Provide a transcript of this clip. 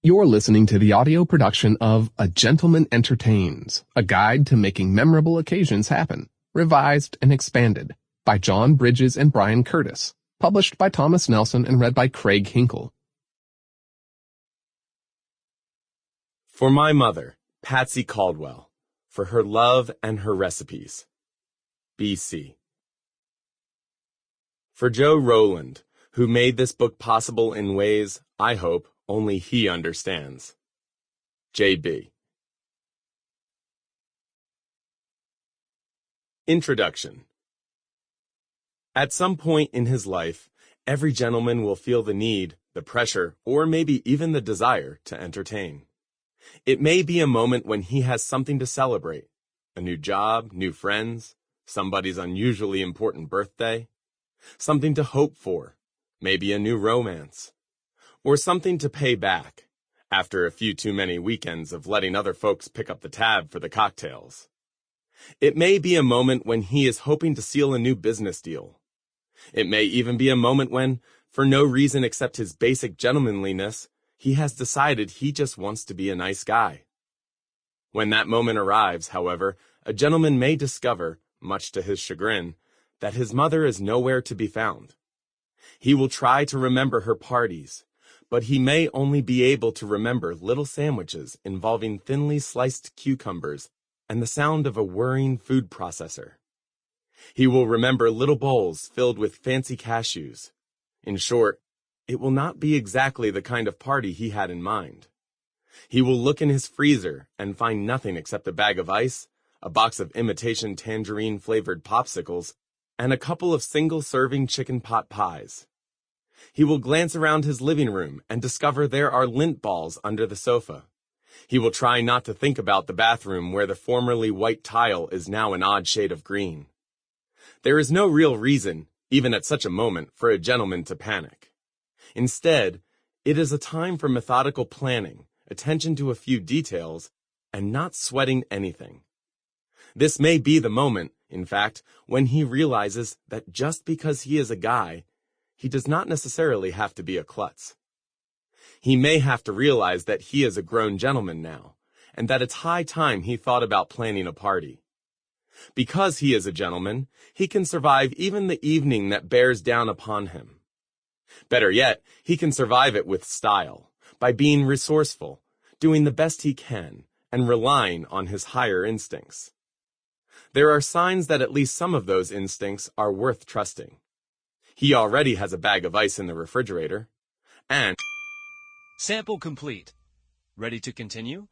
You're listening to the audio production of A Gentleman Entertains, a guide to making memorable occasions happen, revised and expanded, by John Bridges and Bryan Curtis, published by Thomas Nelson and read by Craig Hinkle. For my mother, Patsy Caldwell, for her love and her recipes. B.C. For Joe Rowland, who made this book possible in ways, I hope, only he understands. J.B. Introduction. At some point in his life, every gentleman will feel the need, the pressure, or maybe even the desire to entertain. It may be a moment when he has something to celebrate, a new job, new friends, somebody's unusually important birthday, something to hope for, maybe a new romance, or something to pay back, after a few too many weekends of letting other folks pick up the tab for the cocktails. It may be a moment when he is hoping to seal a new business deal. It may even be a moment when, for no reason except his basic gentlemanliness, he has decided he just wants to be a nice guy. When that moment arrives, however, a gentleman may discover, much to his chagrin, that his mother is nowhere to be found. He will try to remember her parties, but he may only be able to remember little sandwiches involving thinly sliced cucumbers and the sound of a whirring food processor. He will remember little bowls filled with fancy cashews. In short, it will not be exactly the kind of party he had in mind. He will look in his freezer and find nothing except a bag of ice, a box of imitation tangerine-flavored popsicles, and a couple of single-serving chicken pot pies. He will glance around his living room and discover there are lint balls under the sofa. He will try not to think about the bathroom where the formerly white tile is now an odd shade of green. There is no real reason, even at such a moment, for a gentleman to panic. Instead, it is a time for methodical planning, attention to a few details, and not sweating anything. This may be the moment, in fact, when he realizes that just because he is a guy, he does not necessarily have to be a klutz. He may have to realize that he is a grown gentleman now, and that it's high time he thought about planning a party. Because he is a gentleman, he can survive even the evening that bears down upon him. Better yet, he can survive it with style, by being resourceful, doing the best he can, and relying on his higher instincts. There are signs that at least some of those instincts are worth trusting. He already has a bag of ice in the refrigerator, and... Sample complete. Ready to continue?